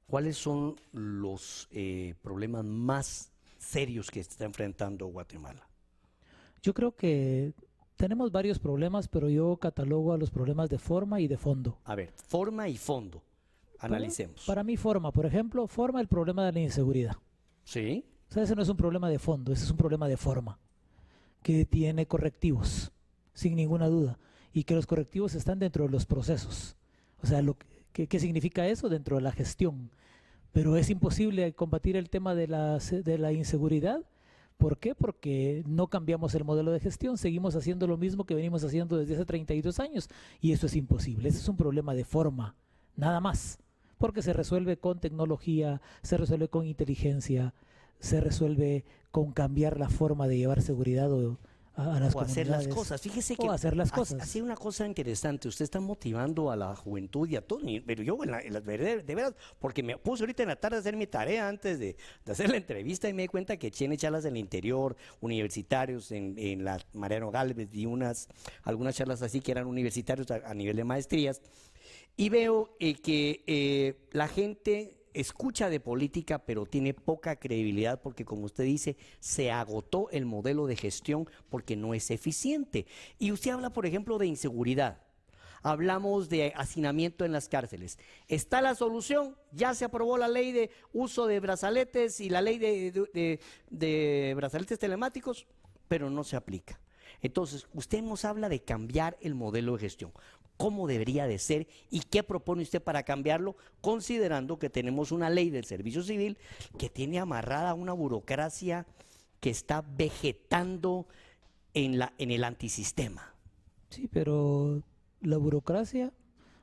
¿Cuáles son los problemas más serios que está enfrentando Guatemala? Yo creo que tenemos varios problemas, pero yo catalogo a los problemas de forma y de fondo. A ver, forma y fondo. Para, Analicemos. para mí forma, por ejemplo, forma el problema de la inseguridad. ¿Sí? O sea, ese no es un problema de fondo, ese es un problema de forma, que tiene correctivos, sin ninguna duda, y que los correctivos están dentro de los procesos. O sea, ¿qué significa eso? Dentro de la gestión. Pero es imposible combatir el tema de la inseguridad. ¿Por qué? Porque no cambiamos el modelo de gestión, seguimos haciendo lo mismo que venimos haciendo desde hace 32 años y eso es imposible. Ese es un problema de forma, nada más, porque se resuelve con tecnología, se resuelve con inteligencia, se resuelve con cambiar la forma de llevar seguridad a las O hacer las comunidades cosas. Fíjese o que hacer las cosas. así una cosa interesante. Usted está motivando a la juventud y a todo. Pero yo, de veras, porque me puse ahorita en la tarde a hacer mi tarea antes de hacer la entrevista y me di cuenta que tiene charlas en el interior, universitarios en la Mariano Gálvez y algunas charlas así que eran universitarios a nivel de maestrías. Y veo que la gente escucha de política, pero tiene poca credibilidad porque, como usted dice, se agotó el modelo de gestión porque no es eficiente. Y usted habla, por ejemplo, de inseguridad. Hablamos de hacinamiento en las cárceles. ¿Está la solución? Ya se aprobó la ley de uso de brazaletes y la ley de brazaletes telemáticos, pero no se aplica. Entonces, usted nos habla de cambiar el modelo de gestión. ¿Cómo debería de ser y qué propone usted para cambiarlo, considerando que tenemos una ley del servicio civil que tiene amarrada una burocracia que está vegetando en el antisistema? Sí, pero la burocracia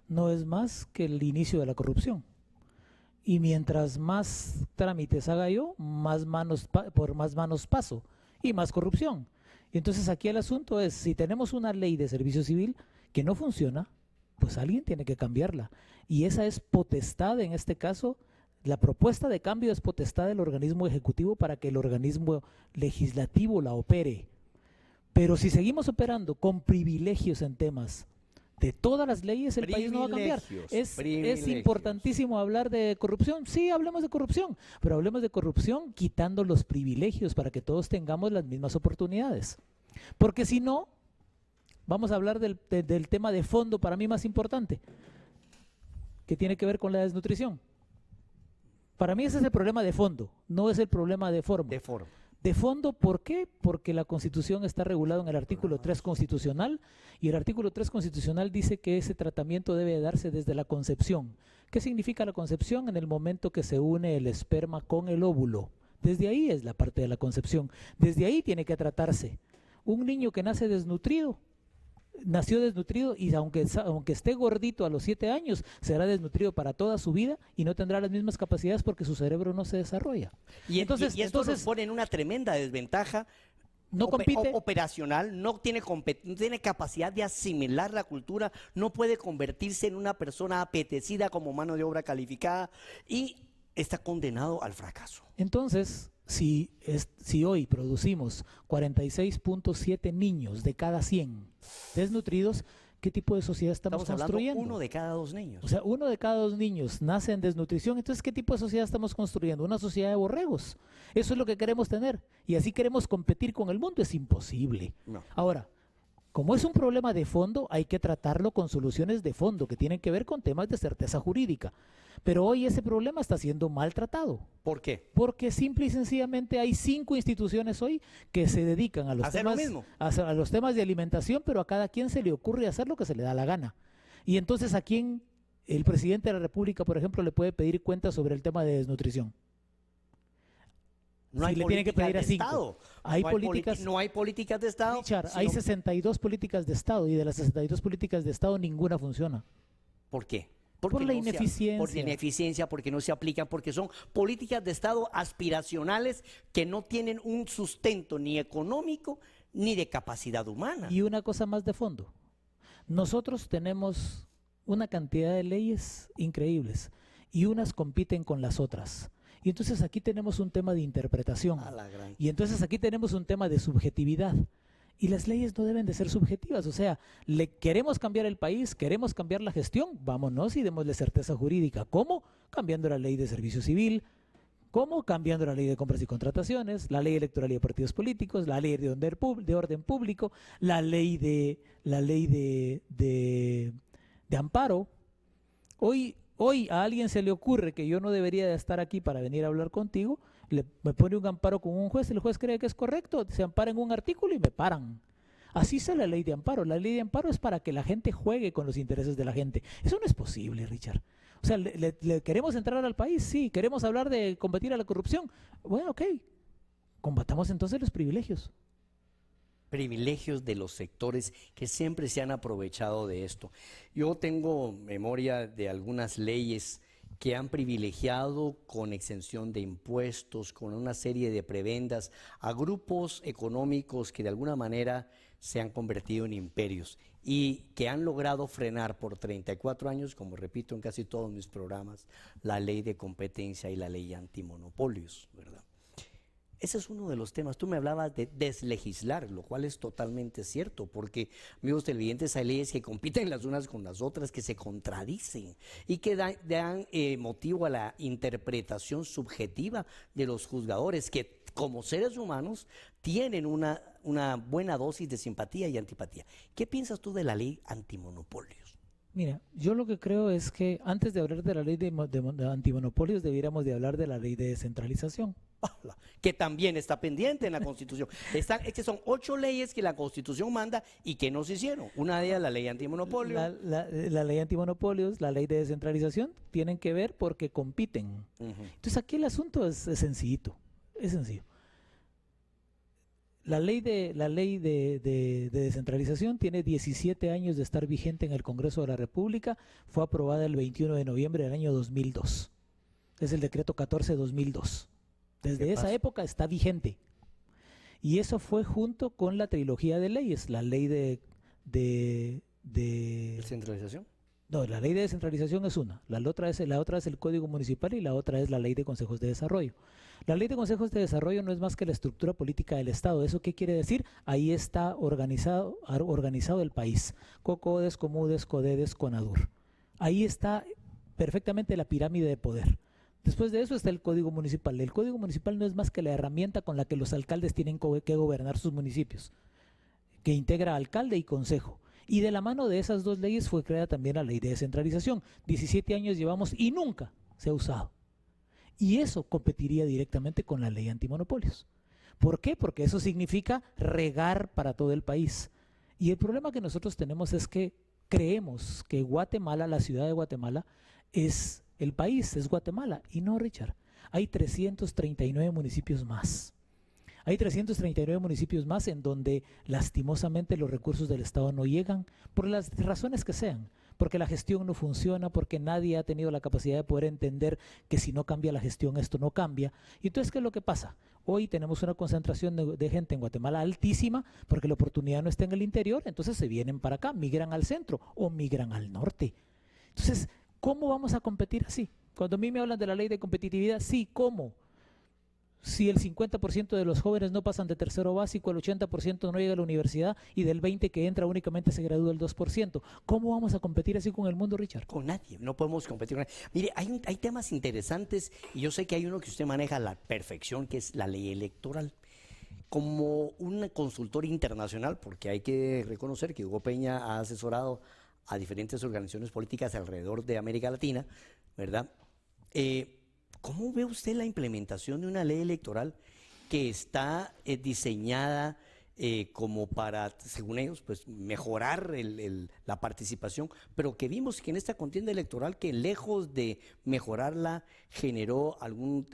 no es más que el inicio de la corrupción. Y mientras más trámites haga yo, por más manos paso y más corrupción. Y entonces aquí el asunto es, si tenemos una ley de servicio civil que no funciona, pues alguien tiene que cambiarla. Y esa es potestad, en este caso, la propuesta de cambio es potestad del organismo ejecutivo para que el organismo legislativo la opere. Pero si seguimos operando con privilegios en temas de todas las leyes, el país no va a cambiar. Es importantísimo hablar de corrupción. Sí, hablemos de corrupción, pero hablemos de corrupción quitando los privilegios para que todos tengamos las mismas oportunidades. Porque si no, vamos a hablar del tema de fondo para mí más importante, que tiene que ver con la desnutrición. Para mí ese es el problema de fondo, no es el problema de forma. De forma. De fondo, ¿por qué? Porque la Constitución está regulada en el artículo 3 constitucional y el artículo 3 constitucional dice que ese tratamiento debe darse desde la concepción. ¿Qué significa la concepción? En el momento que se une el esperma con el óvulo. Desde ahí es la parte de la concepción. Desde ahí tiene que tratarse. Un niño que nace desnutrido, nació desnutrido y aunque esté gordito a los 7 años, será desnutrido para toda su vida y no tendrá las mismas capacidades porque su cerebro no se desarrolla. Y esto nos pone en una tremenda desventaja no compite, operacional, no tiene capacidad de asimilar la cultura, no puede convertirse en una persona apetecida como mano de obra calificada y está condenado al fracaso. Entonces, si hoy producimos 46.7 niños de cada 100 desnutridos, ¿qué tipo de sociedad estamos construyendo? Uno de cada 2 niños. O sea, 1 de cada 2 niños nace en desnutrición. Entonces, ¿qué tipo de sociedad estamos construyendo? Una sociedad de borregos. Eso es lo que queremos tener. Y así queremos competir con el mundo. Es imposible. No. Ahora, como es un problema de fondo, hay que tratarlo con soluciones de fondo que tienen que ver con temas de certeza jurídica. Pero hoy ese problema está siendo maltratado. ¿Por qué? Porque simple y sencillamente hay 5 instituciones hoy que se dedican a los temas de alimentación, pero a cada quien se le ocurre hacer lo que se le da la gana. Y entonces, ¿a quién el presidente de la República, por ejemplo, le puede pedir cuentas sobre el tema de desnutrición? No hay le tiene que pedir a 5. Estado. No hay políticas de Estado. Richard, hay 62 políticas de Estado y de las 62 políticas de Estado ninguna funciona. ¿Por qué? Por la ineficiencia. Por la ineficiencia, porque no se aplican, porque son políticas de Estado aspiracionales que no tienen un sustento ni económico ni de capacidad humana. Y una cosa más de fondo. Nosotros tenemos una cantidad de leyes increíbles y unas compiten con las otras. Y entonces aquí tenemos un tema de interpretación. Y entonces aquí tenemos un tema de subjetividad. Y las leyes no deben de ser subjetivas, o sea, queremos cambiar el país, queremos cambiar la gestión, vámonos y démosle certeza jurídica. ¿Cómo? Cambiando la ley de servicio civil. ¿Cómo? Cambiando la ley de compras y contrataciones, la ley electoral y de partidos políticos, la ley de orden público, la ley de amparo. Hoy a alguien se le ocurre que yo no debería de estar aquí para venir a hablar contigo, me pone un amparo con un juez, el juez cree que es correcto, se ampara en un artículo y me paran. Así es la ley de amparo. La ley de amparo es para que la gente juegue con los intereses de la gente. Eso no es posible, Richard. O sea, ¿le queremos entrar al país? Sí. ¿Queremos hablar de combatir a la corrupción? Bueno, ok. Combatamos entonces los privilegios. Privilegios de los sectores que siempre se han aprovechado de esto. Yo tengo memoria de algunas leyes que han privilegiado con exención de impuestos, con una serie de prebendas a grupos económicos que de alguna manera se han convertido en imperios y que han logrado frenar por 34 años, como repito en casi todos mis programas, la ley de competencia y la ley antimonopolios, ¿verdad? Ese es uno de los temas. Tú me hablabas de deslegislar, lo cual es totalmente cierto, porque, amigos televidentes, hay leyes que compiten las unas con las otras, que se contradicen y que dan motivo a la interpretación subjetiva de los juzgadores, que como seres humanos tienen una buena dosis de simpatía y antipatía. ¿Qué piensas tú de la ley antimonopolios? Mira, yo lo que creo es que antes de hablar de la ley de antimonopolios deberíamos de hablar de la ley de descentralización. Que también está pendiente en la Constitución. Es que son 8 leyes que la Constitución manda y que no se hicieron. Una de ellas, la ley antimonopolio. La ley antimonopolios, la ley de descentralización, tienen que ver porque compiten. Entonces aquí el asunto es sencillito, es sencillo. La ley de descentralización tiene 17 años de estar vigente en el Congreso de la República, fue aprobada el 21 de noviembre del año 2002. Es el decreto 14-2002. Desde esa época está vigente. Y eso fue junto con la trilogía de leyes, la ley de ¿Descentralización? No, la ley de descentralización es una, la otra es el Código Municipal y la otra es la ley de consejos de desarrollo. La ley de consejos de desarrollo no es más que la estructura política del Estado. ¿Eso qué quiere decir? Ahí está organizado el país, COCODES, COMUDES, CODEDES, CONADUR. Ahí está perfectamente la pirámide de poder. Después de eso está el Código Municipal. El Código Municipal no es más que la herramienta con la que los alcaldes tienen que gobernar sus municipios, que integra alcalde y consejo. Y de la mano de esas dos leyes fue creada también la ley de descentralización. 17 años llevamos y nunca se ha usado. Y eso competiría directamente con la ley antimonopolios. ¿Por qué? Porque eso significa regar para todo el país. Y el problema que nosotros tenemos es que creemos que Guatemala, la ciudad de Guatemala, es el país, es Guatemala. Y no, Richard, hay 339 municipios más. Hay 339 municipios más en donde lastimosamente los recursos del Estado no llegan por las razones que sean, porque la gestión no funciona, porque nadie ha tenido la capacidad de poder entender que si no cambia la gestión esto no cambia. Y entonces, ¿qué es lo que pasa? Hoy tenemos una concentración de gente en Guatemala altísima porque la oportunidad no está en el interior, entonces se vienen para acá, migran al centro o migran al norte. Entonces, ¿cómo vamos a competir así? Cuando a mí me hablan de la ley de competitividad, sí, ¿cómo? Si el 50% de los jóvenes no pasan de tercero básico, el 80% no llega a la universidad y del 20% que entra únicamente se gradúa el 2%. ¿Cómo vamos a competir así con el mundo, Richard? Con nadie, no podemos competir con nadie. Mire, hay temas interesantes y yo sé que hay uno que usted maneja a la perfección, que es la ley electoral. Como un consultor internacional, porque hay que reconocer que Hugo Peña ha asesorado a diferentes organizaciones políticas alrededor de América Latina, ¿verdad? ¿Cómo ve usted la implementación de una ley electoral que está diseñada como para, según ellos, pues mejorar la participación, pero que vimos que en esta contienda electoral que lejos de mejorarla generó algún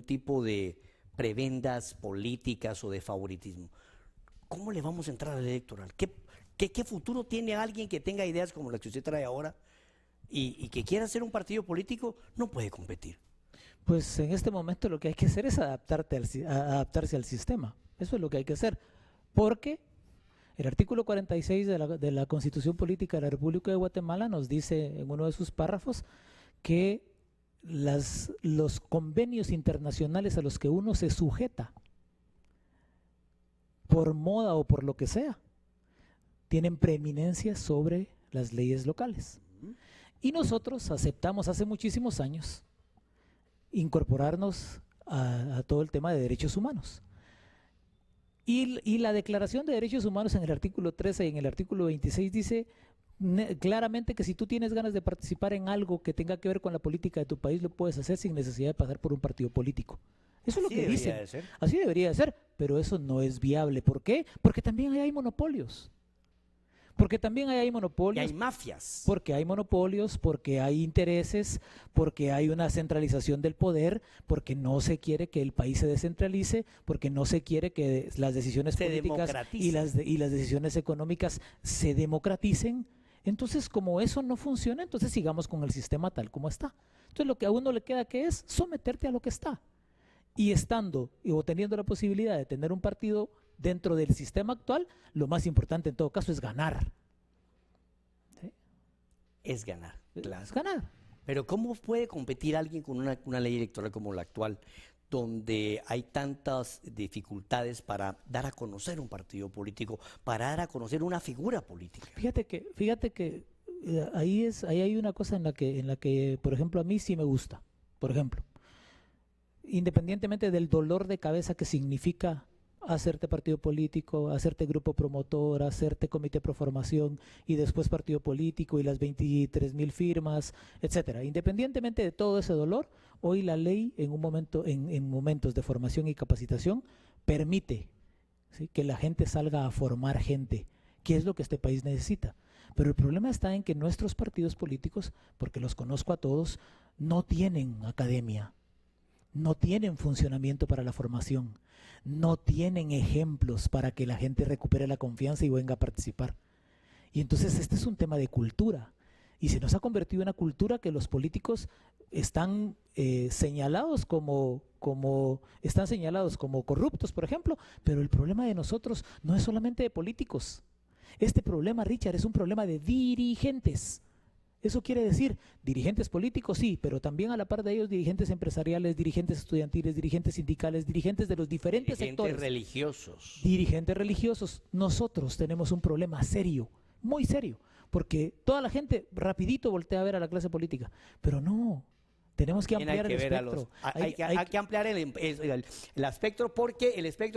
tipo de prebendas políticas o de favoritismo? ¿Cómo le vamos a entrar a la ley electoral? ¿Qué futuro tiene alguien que tenga ideas como las que usted trae ahora y que quiera hacer un partido político? No puede competir. Pues en este momento lo que hay que hacer es adaptarse al sistema. Eso es lo que hay que hacer. Porque el artículo 46 de la Constitución Política de la República de Guatemala nos dice en uno de sus párrafos que los convenios internacionales a los que uno se sujeta por moda o por lo que sea, tienen preeminencia sobre las leyes locales. Y nosotros aceptamos hace muchísimos años incorporarnos a todo el tema de derechos humanos. Y la Declaración de Derechos Humanos en el artículo 13 y en el artículo 26 dice claramente que si tú tienes ganas de participar en algo que tenga que ver con la política de tu país, lo puedes hacer sin necesidad de pasar por un partido político. Eso es lo que dicen. Así debería de ser, pero eso no es viable. ¿Por qué? Porque también hay monopolios. Porque también hay monopolios. Y hay mafias. Porque hay monopolios, porque hay intereses, porque hay una centralización del poder, porque no se quiere que el país se descentralice, porque no se quiere que las decisiones políticas y las decisiones económicas se democraticen. Entonces, como eso no funciona, entonces sigamos con el sistema tal como está. Entonces, lo que a uno le queda que es someterte a lo que está. Y estando o teniendo la posibilidad de tener un partido dentro del sistema actual, lo más importante en todo caso es ganar. ¿Sí? Es ganar, claro. Es ganar. Pero ¿cómo puede competir alguien con una ley electoral como la actual, donde hay tantas dificultades para dar a conocer un partido político, para dar a conocer una figura política? Fíjate que ahí hay una cosa en la que, por ejemplo, a mí sí me gusta. Por ejemplo, independientemente del dolor de cabeza que significa hacerte partido político, hacerte grupo promotor, hacerte comité pro formación y después partido político y las 23,000 firmas, etcétera. Independientemente de todo ese dolor, hoy la ley en momentos de formación y capacitación permite, ¿sí?, que la gente salga a formar gente, que es lo que este país necesita. Pero el problema está en que nuestros partidos políticos, porque los conozco a todos, no tienen academia, no tienen funcionamiento para la formación, no tienen ejemplos para que la gente recupere la confianza y venga a participar. Y entonces este es un tema de cultura. Y se nos ha convertido en una cultura que los políticos están señalados como corruptos, por ejemplo. Pero el problema de nosotros no es solamente de políticos. Este problema, Richard, es un problema de dirigentes. Eso quiere decir, dirigentes políticos sí, pero también a la par de ellos dirigentes empresariales, dirigentes estudiantiles, dirigentes sindicales, dirigentes de los diferentes sectores. Dirigentes religiosos. Nosotros tenemos un problema serio, muy serio, porque toda la gente rapidito voltea a ver a la clase política, pero no, tenemos que ampliar el espectro. Hay que ampliar el espectro,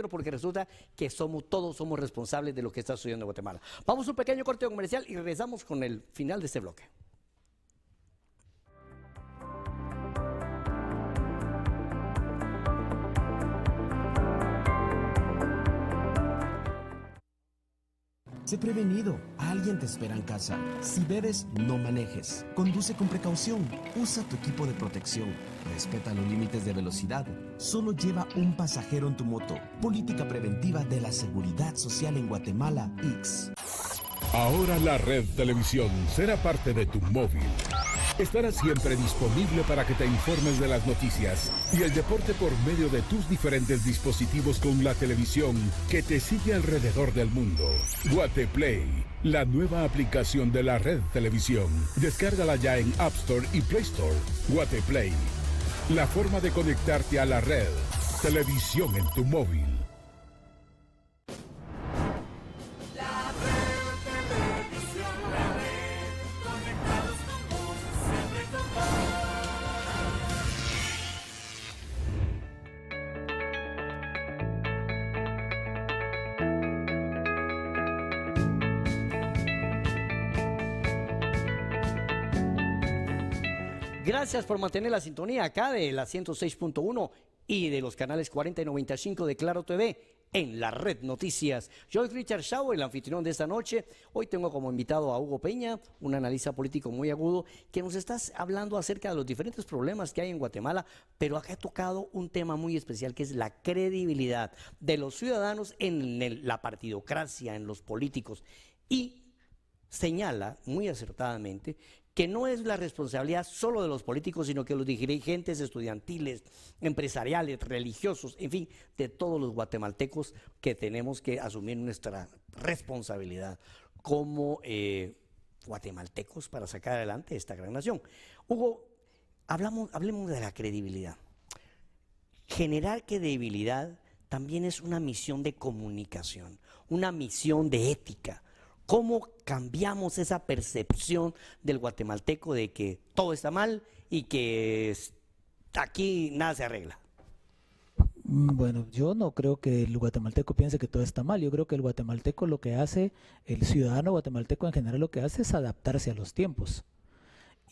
porque resulta que todos somos responsables de lo que está sucediendo en Guatemala. Vamos a un pequeño corte comercial y regresamos con el final de este bloque. Sé prevenido, alguien te espera en casa. Si bebes, no manejes. Conduce con precaución, usa tu equipo de protección, respeta los límites de velocidad, solo lleva un pasajero en tu moto. Política preventiva de la Seguridad Social en Guatemala, X. Ahora la Red Televisión será parte de tu móvil. Estará siempre disponible para que te informes de las noticias y el deporte por medio de tus diferentes dispositivos con la televisión que te sigue alrededor del mundo. Guateplay, la nueva aplicación de la Red Televisión. Descárgala ya en App Store y Play Store. Guateplay, la forma de conectarte a la red. Televisión en tu móvil. Gracias por mantener la sintonía acá de la 106.1 y de los canales 40 y 95 de Claro TV en la Red Noticias. Yo soy Richard Shaw, el anfitrión de esta noche. Hoy tengo como invitado a Hugo Peña, un analista político muy agudo, que nos está hablando acerca de los diferentes problemas que hay en Guatemala, pero acá ha tocado un tema muy especial, que es la credibilidad de los ciudadanos en la partidocracia, en los políticos. Y señala muy acertadamente que no es la responsabilidad solo de los políticos, sino que los dirigentes estudiantiles, empresariales, religiosos, en fin, de todos los guatemaltecos, que tenemos que asumir nuestra responsabilidad como guatemaltecos para sacar adelante esta gran nación. Hugo, hablemos de la credibilidad. Generar credibilidad también es una misión de comunicación, una misión de ética. ¿Cómo cambiamos esa percepción del guatemalteco de que todo está mal y que aquí nada se arregla? Bueno, yo no creo que el guatemalteco piense que todo está mal. Yo creo que el guatemalteco lo que hace, el ciudadano guatemalteco en general lo que hace es adaptarse a los tiempos.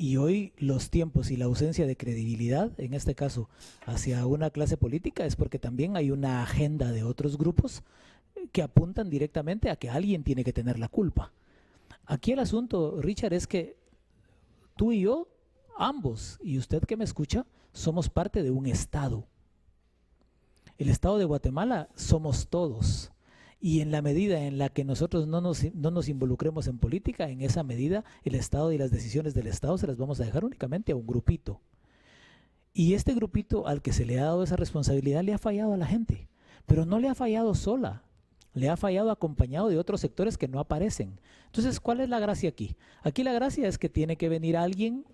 Y hoy los tiempos y la ausencia de credibilidad, en este caso hacia una clase política, es porque también hay una agenda de otros grupos que apuntan directamente a que alguien tiene que tener la culpa. Aquí el asunto, Richard, es que tú y yo, ambos, y usted que me escucha, somos parte de un Estado. El Estado de Guatemala somos todos. Y en la medida en la que nosotros no nos involucremos en política, en esa medida el Estado y las decisiones del Estado se las vamos a dejar únicamente a un grupito. Y este grupito al que se le ha dado esa responsabilidad le ha fallado a la gente, pero no le ha fallado sola, le ha fallado acompañado de otros sectores que no aparecen. Entonces, ¿cuál es la gracia aquí? Aquí la gracia es que tiene que venir alguien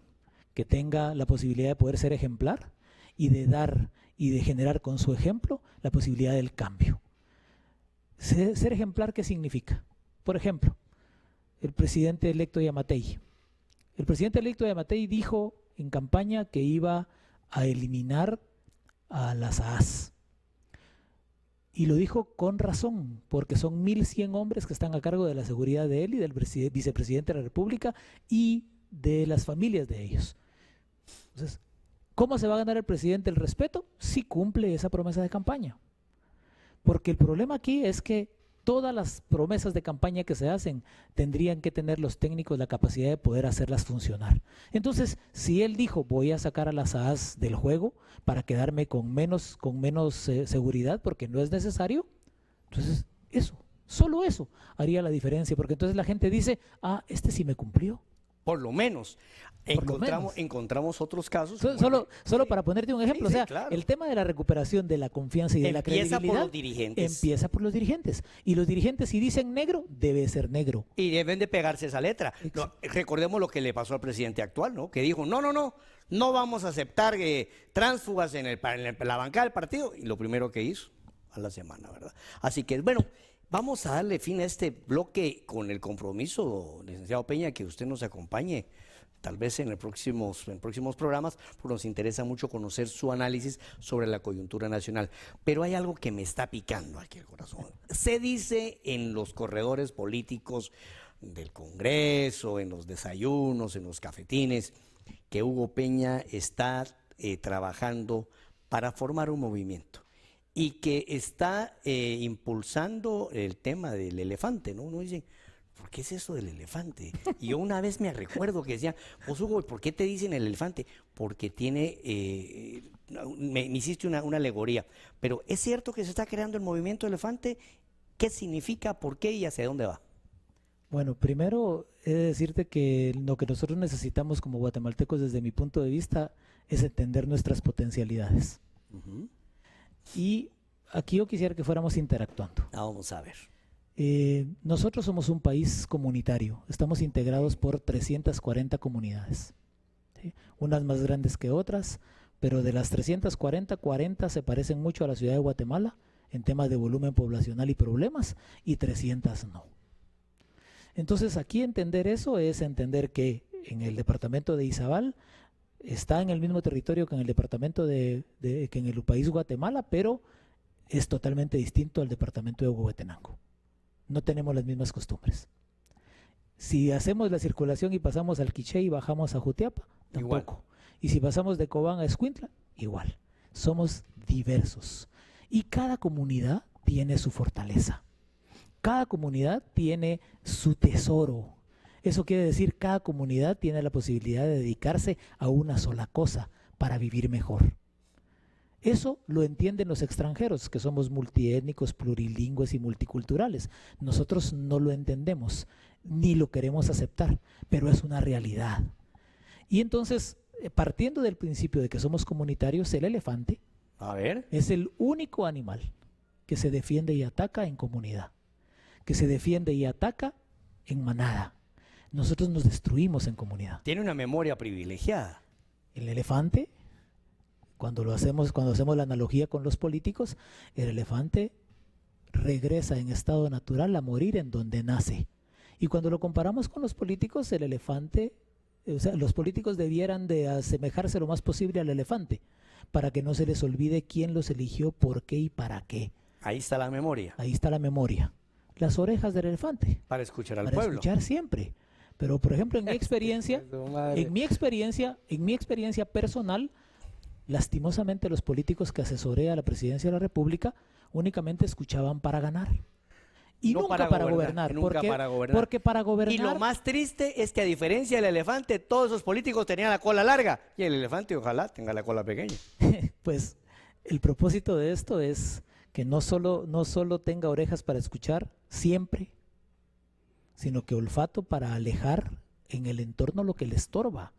que tenga la posibilidad de poder ser ejemplar y de dar y de generar con su ejemplo la posibilidad del cambio. Ser ejemplar, ¿qué significa? Por ejemplo, el presidente electo Yamatei. El presidente electo Yamatei dijo en campaña que iba a eliminar a las AAS. Y lo dijo con razón, porque son 1.100 hombres que están a cargo de la seguridad de él y del vicepresidente de la República y de las familias de ellos. Entonces, ¿cómo se va a ganar el presidente el respeto? Si cumple esa promesa de campaña. Porque el problema aquí es que todas las promesas de campaña que se hacen tendrían que tener los técnicos la capacidad de poder hacerlas funcionar. Entonces, si él dijo voy a sacar a las AAS del juego para quedarme con menos seguridad porque no es necesario, entonces eso, solo eso haría la diferencia, porque entonces la gente dice, este sí me cumplió. Por lo menos. Encontramos otros casos. Solo para ponerte un ejemplo, sí, o sea, claro. El tema de la recuperación de la confianza y de la credibilidad empieza por los dirigentes. Empieza por los dirigentes. Y los dirigentes, si dicen negro, debe ser negro. Y deben de pegarse esa letra. No, recordemos lo que le pasó al presidente actual, ¿no? Que dijo, no vamos a aceptar tránsfugas en la bancada del partido. Y lo primero que hizo, a la semana, ¿verdad? Así que, bueno, vamos a darle fin a este bloque con el compromiso, licenciado Peña, que usted nos acompañe, tal vez en próximos programas, porque nos interesa mucho conocer su análisis sobre la coyuntura nacional. Pero hay algo que me está picando aquí el corazón. Se dice en los corredores políticos del Congreso, en los desayunos, en los cafetines, que Hugo Peña está trabajando para formar un movimiento y que está impulsando el tema del elefante, ¿no? Uno dice, ¿por qué es eso del elefante? Y yo una vez me recuerdo que decía, pues Hugo, ¿por qué te dicen el elefante? Porque me hiciste una alegoría. Pero ¿es cierto que se está creando el movimiento elefante? ¿Qué significa, por qué y hacia dónde va? Bueno, primero he de decirte que lo que nosotros necesitamos como guatemaltecos desde mi punto de vista es entender nuestras potencialidades. Uh-huh. Y aquí yo quisiera que fuéramos interactuando. Vamos a ver. Nosotros somos un país comunitario, estamos integrados por 340 comunidades, ¿sí? Unas más grandes que otras, pero de las 340, 40 se parecen mucho a la ciudad de Guatemala en temas de volumen poblacional y problemas, y 300 no. Entonces aquí entender eso es entender que en el departamento de Izabal está en el mismo territorio que en el departamento que en el país Guatemala, pero es totalmente distinto al departamento de Huehuetenango. No tenemos las mismas costumbres. Si hacemos la circulación y pasamos al Quiché y bajamos a Jutiapa, tampoco. Igual. Y si pasamos de Cobán a Escuintla, igual. Somos diversos. Y cada comunidad tiene su fortaleza. Cada comunidad tiene su tesoro. Eso quiere decir, cada comunidad tiene la posibilidad de dedicarse a una sola cosa para vivir mejor. Eso lo entienden los extranjeros, que somos multiétnicos, plurilingües y multiculturales. Nosotros no lo entendemos, ni lo queremos aceptar, pero es una realidad. Y entonces, partiendo del principio de que somos comunitarios, el elefante es el único animal que se defiende y ataca en comunidad, que se defiende y ataca en manada. Nosotros nos destruimos en comunidad. Tiene una memoria privilegiada. El elefante, cuando hacemos la analogía con los políticos, el elefante regresa en estado natural a morir en donde nace. Y cuando lo comparamos con los políticos, el elefante, o sea, los políticos debieran de asemejarse lo más posible al elefante, para que no se les olvide quién los eligió, por qué y para qué. Ahí está la memoria. Ahí está la memoria. Las orejas del elefante. Para escuchar al Para pueblo. escuchar siempre. Pero, por ejemplo, en mi experiencia, en mi experiencia personal, lastimosamente los políticos que asesoré a la presidencia de la República únicamente escuchaban para ganar. Y No nunca para gobernar. nunca para gobernar. Porque para gobernar... Y lo más triste es que a diferencia del elefante, todos esos políticos tenían la cola larga y el elefante ojalá tenga la cola pequeña. Pues el propósito de esto es que no solo tenga orejas para escuchar siempre, sino que olfato para alejar en el entorno lo que le estorba.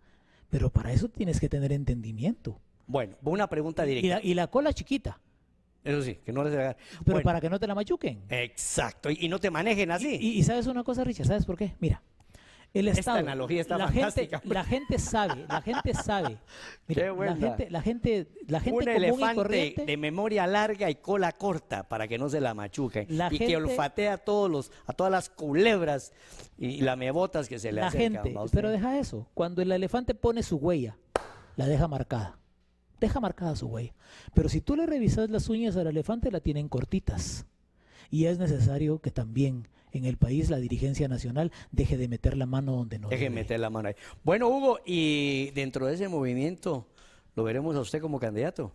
Pero para eso tienes que tener entendimiento. Bueno, una pregunta directa. Y la cola chiquita, Eso sí, que no les haga. pero Bueno, para que no te la machuquen. exacto, y no te manejen así. Y sabes una cosa, Richard, ¿sabes por qué? Mira, el Esta Estado, analogía está la fantástica, hombre. gente sabe. Mira, Qué buena. la gente Un común y elefante corriente, de memoria larga y cola corta para que no se la machuquen. La y que gente- olfatea a todas las culebras y lamebotas que se le la acercan. gente, ¿va usted? pero deja eso, cuando el elefante pone su huella, la deja marcada su huella, pero si tú le revisas las uñas al elefante, la tienen cortitas, y es necesario que también en el país la dirigencia nacional deje de meter la mano donde no Deje debe. meter la mano ahí. Bueno, Hugo, y dentro de ese movimiento, ¿lo veremos a usted como candidato?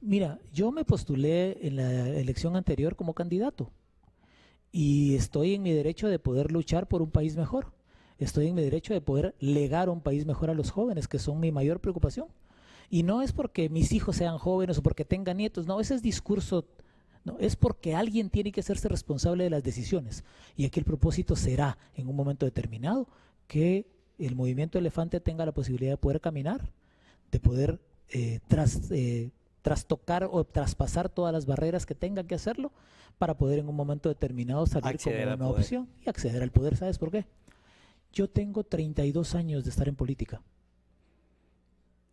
Mira, yo me postulé en la elección anterior como candidato y estoy en mi derecho de poder luchar por un país mejor. Estoy en mi derecho de poder legar un país mejor a los jóvenes, que son mi mayor preocupación. Y no es porque mis hijos sean jóvenes o porque tengan nietos, no, ese es discurso, no, es porque alguien tiene que hacerse responsable de las decisiones. Y aquí el propósito será, en un momento determinado, que el movimiento elefante tenga la posibilidad de poder caminar, de poder trastocar o traspasar todas las barreras que tenga que hacerlo para poder en un momento determinado salir Acceder como al una poder. opción y acceder al poder. ¿Sabes por qué? Yo tengo 32 años de estar en política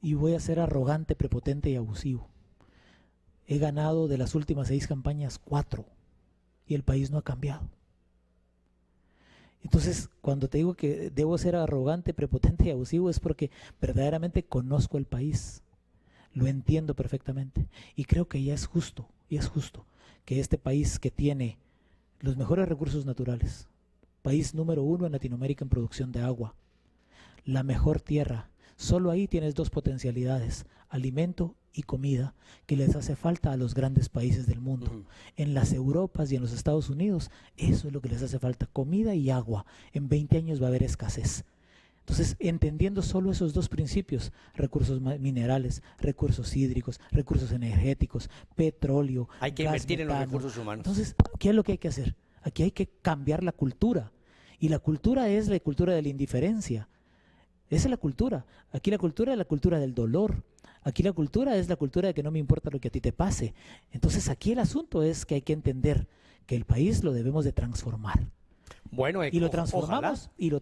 y voy a ser arrogante, prepotente y abusivo. He ganado de las últimas 6 campañas 4 y el país no ha cambiado. Entonces, cuando te digo que debo ser arrogante, prepotente y abusivo es porque verdaderamente conozco el país. Lo entiendo perfectamente y creo que ya es justo que este país que tiene los mejores recursos naturales, país número 1 en Latinoamérica en producción de agua, la mejor tierra, solo ahí tienes 2 potencialidades, alimento y comida, que les hace falta a los grandes países del mundo. Ujú. En las Europas y en los Estados Unidos, eso es lo que les hace falta, comida y agua. En 20 años va a haber escasez. Entonces, entendiendo solo esos 2 principios, recursos minerales, recursos hídricos, recursos energéticos, petróleo, Hay que gas invertir en los metano. recursos humanos. Entonces, ¿qué es lo que hay que hacer? Aquí hay que cambiar la cultura. Y la cultura es la cultura de la indiferencia. Esa es la cultura. Aquí la cultura es la cultura del dolor. Aquí la cultura es la cultura de que no me importa lo que a ti te pase. Entonces, aquí el asunto es que hay que entender que el país lo debemos de transformar. Bueno, Y lo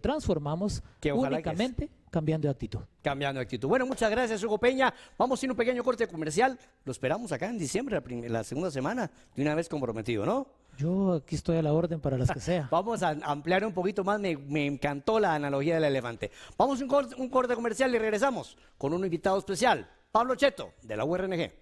transformamos Que ojalá que únicamente cambiando de actitud. cambiando de actitud. Bueno, muchas gracias, Hugo Peña. Vamos a ir a un pequeño corte comercial. Lo esperamos acá en diciembre, la segunda semana, de una vez comprometido, ¿no? Yo aquí estoy a la orden para las que sea. Vamos a ampliar un poquito más. Me encantó la analogía del elefante. Vamos a un corte comercial y regresamos con un invitado especial, Pablo Cheto, de la URNG.